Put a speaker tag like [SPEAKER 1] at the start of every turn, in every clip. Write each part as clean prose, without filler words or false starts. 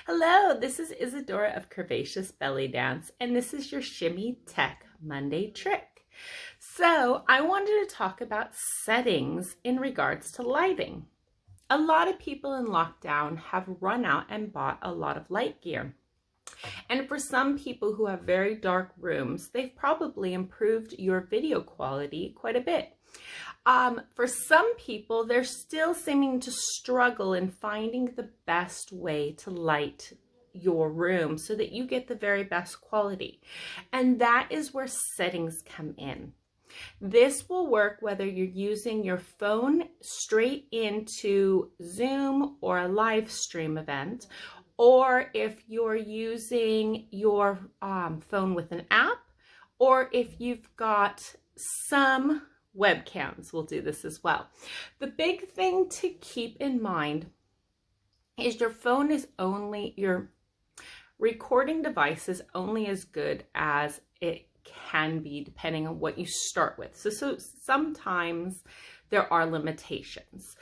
[SPEAKER 1] Hello, this is Isadora of Curvaceous Belly Dance, and this is your Shimmy Tech Monday trick. So I wanted to talk about settings in regards to lighting. A lot of people in lockdown have run out and bought a lot of light gear. And for some people who have very dark rooms, they've probably improved your video quality quite a bit. For some people, they're still seeming to struggle in finding the best way to light your room so that you get the very best quality. And that is where settings come in. This will work whether you're using your phone straight into Zoom or a live stream event, or if you're using your phone with an app, or if you've got some webcams will do this as well. The big thing to keep in mind is your phone is only, your recording device is only as good as it can be depending on what you start with. So sometimes there are limitations.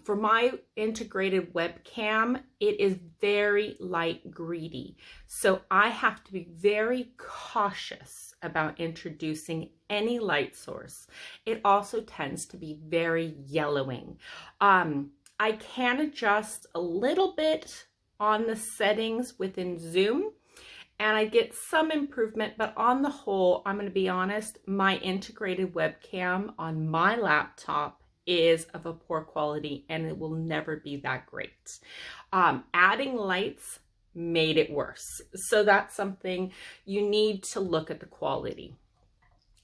[SPEAKER 1] For my integrated webcam, it is very light greedy. So I have to be very cautious about introducing any light source. It also tends to be very yellowing. I can adjust a little bit on the settings within Zoom, and I get some improvement, but on the whole, I'm going to be honest, my integrated webcam on my laptop is of a poor quality and it will never be that great. Adding lights made it worse. So that's something you need to look at the quality.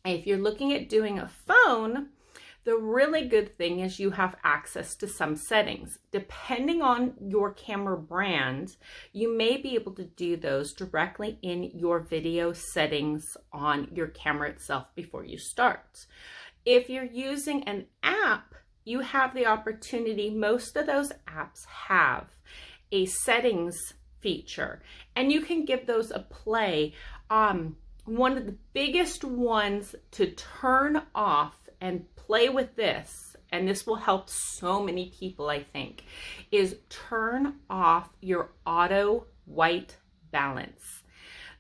[SPEAKER 1] If you're looking at doing a phone, the really good thing is you have access to some settings. Depending on your camera brand, you may be able to do those directly in your video settings on your camera itself before you start. If you're using an app, you have the opportunity, most of those apps have a settings feature, and you can give those a play. One of the biggest ones to turn off and play with this, and this will help so many people, I think, is turn off your auto white balance.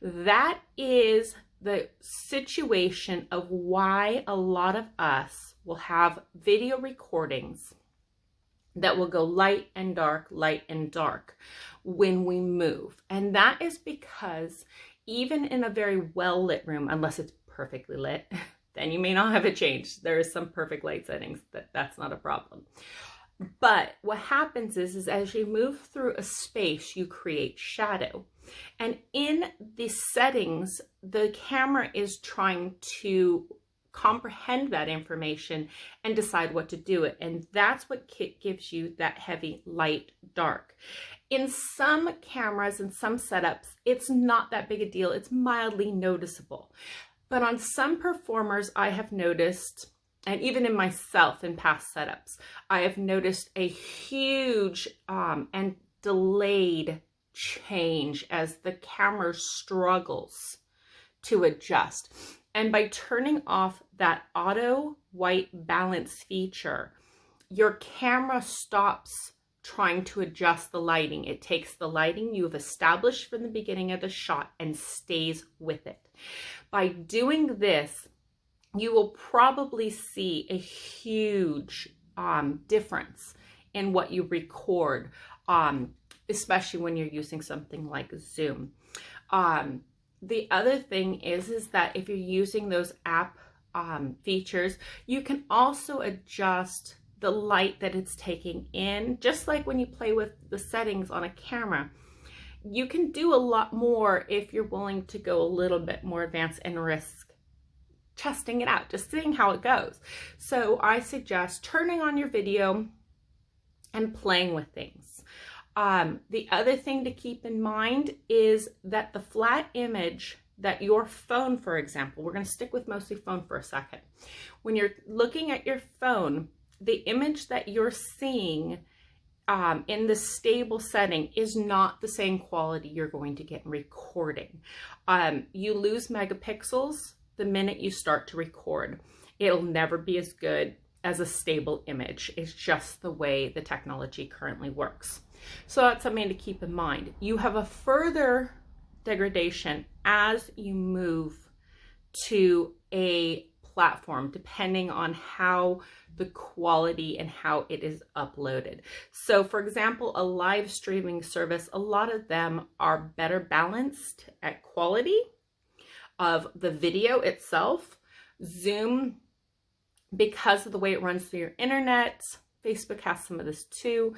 [SPEAKER 1] That is the situation of why a lot of us will have video recordings that will go light and dark when we move. And that is because even in a very well lit room, unless it's perfectly lit, then you may not have it changed. There is some perfect light settings that's not a problem. But what happens is as you move through a space, you create shadow. And in the settings, the camera is trying to comprehend that information and decide what to do it. And that's what gives you that heavy light dark. In some cameras and some setups, it's not that big a deal. It's mildly noticeable. But on some performers, I have noticed, and even in myself in past setups, I have noticed a huge and delayed change as the camera struggles to adjust. And by turning off that auto white balance feature, your camera stops trying to adjust the lighting. It takes the lighting you have established from the beginning of the shot and stays with it. By doing this, you will probably see a huge difference in what you record, especially when you're using something like Zoom. The other thing is that if you're using those app features, you can also adjust the light that it's taking in, just like when you play with the settings on a camera. You can do a lot more if you're willing to go a little bit more advanced and risk testing it out, just seeing how it goes. So I suggest turning on your video and playing with things. The other thing to keep in mind is that the flat image that your phone, for example, we're going to stick with mostly phone for a second. When you're looking at your phone, the image that you're seeing in the stable setting is not the same quality you're going to get in recording. You lose megapixels the minute you start to record. It'll never be as good as a stable image. It's just the way the technology currently works. So that's something to keep in mind. You have a further degradation as you move to a platform, depending on how the quality and how it is uploaded. So for example, a live streaming service, a lot of them are better balanced at quality of the video itself. Zoom, because of the way it runs through your internet, Facebook has some of this too,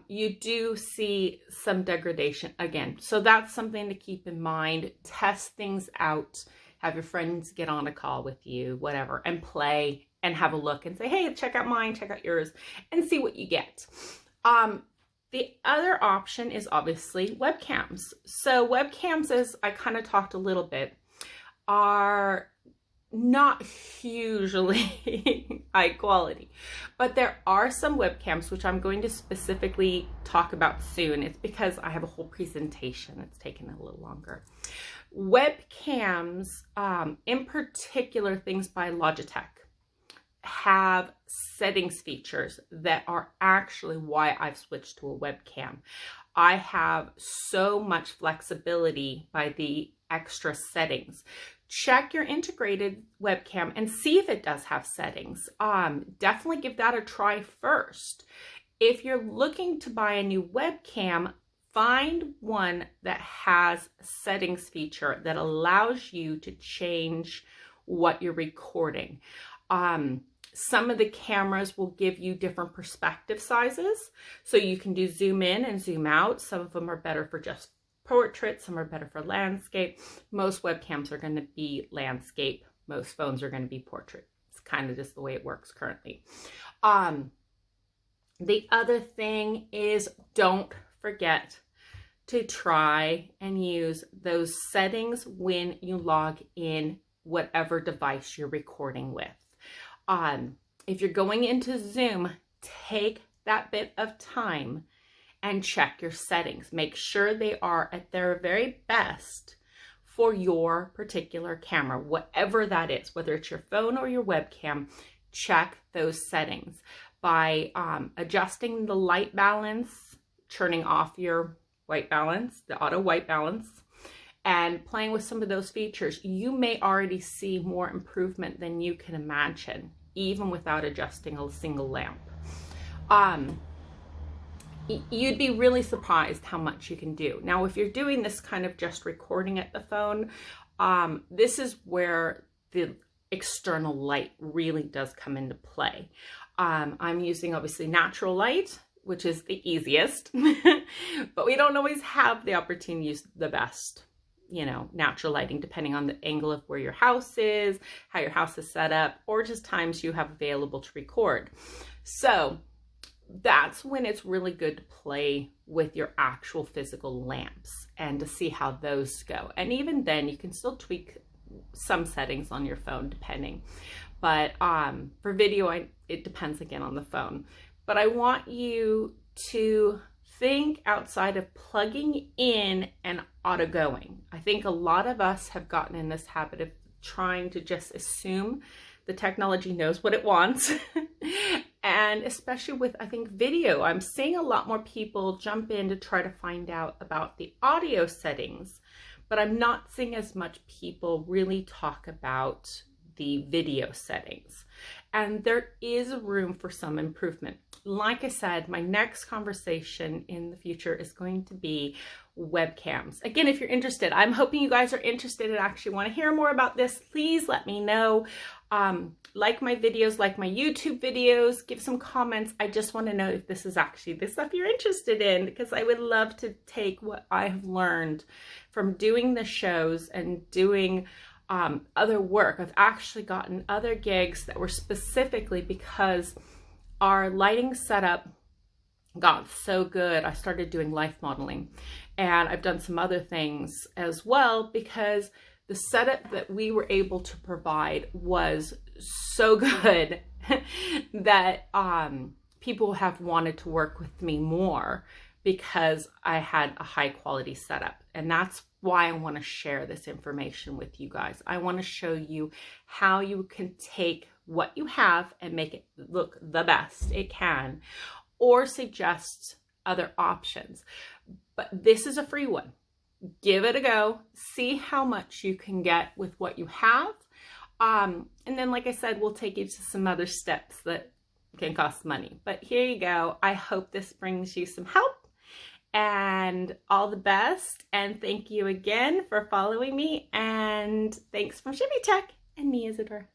[SPEAKER 1] you do see some degradation again. So that's something to keep in mind. Test things out. Have your friends get on a call with you, whatever, and play and have a look and say, hey, check out mine, check out yours, and see what you get. The other option is obviously webcams. So webcams, as I kind of talked a little bit, are not hugely high quality, but there are some webcams which I'm going to specifically talk about soon. It's because I have a whole presentation that's taken a little longer. Webcams, in particular things by Logitech, have settings features that are actually why I've switched to a webcam. I have so much flexibility by the extra settings. Check your integrated webcam and see if it does have settings. Definitely give that a try first. If you're looking to buy a new webcam, find one that has settings feature that allows you to change what you're recording. Some of the cameras will give you different perspective sizes, so you can do zoom in and zoom out. Some of them are better for just portrait, some are better for landscape. Most webcams are going to be landscape. Most phones are going to be portrait. It's kind of just the way it works currently. The other thing is, don't forget to try and use those settings when you log in whatever device you're recording with. If you're going into Zoom, take that bit of time and check your settings. Make sure they are at their very best for your particular camera, whatever that is, whether it's your phone or your webcam. Check those settings by adjusting the light balance, turning off your white balance, the auto white balance, and playing with some of those features. You may already see more improvement than you can imagine, even without adjusting a single lamp. You'd be really surprised how much you can do. Now, if you're doing this kind of just recording at the phone, this is where the external light really does come into play. I'm using obviously natural light, which is the easiest, but we don't always have the opportunity to use the best, natural lighting, depending on the angle of where your house is, how your house is set up, or just times you have available to record. So that's when it's really good to play with your actual physical lamps and to see how those go. And even then, you can still tweak some settings on your phone depending. But for video, it depends again on the phone. But I want you to think outside of plugging in and auto going. I think a lot of us have gotten in this habit of trying to just assume the technology knows what it wants. And especially with, I think, video, I'm seeing a lot more people jump in to try to find out about the audio settings, but I'm not seeing as much people really talk about the video settings. And there is room for some improvement. Like I said, my next conversation in the future is going to be webcams. Again, if you're interested, I'm hoping you guys are interested and actually want to hear more about this. Please let me know. Like my videos, like my YouTube videos, give some comments. I just want to know if this is actually the stuff you're interested in, because I would love to take what I have learned from doing the shows and doing other work. I've actually gotten other gigs that were specifically because our lighting setup got so good. I started doing life modeling, and I've done some other things as well because the setup that we were able to provide was so good that people have wanted to work with me more because I had a high quality setup. And that's why I want to share this information with you guys. I want to show you how you can take what you have and make it look the best it can, or suggest other options. But this is a free one. Give it a go. See how much you can get with what you have. And then, like I said, we'll take you to some other steps that can cost money. But here you go. I hope this brings you some help, and all the best. And thank you again for following me. And thanks from Shimmy Tech and me, Isadora.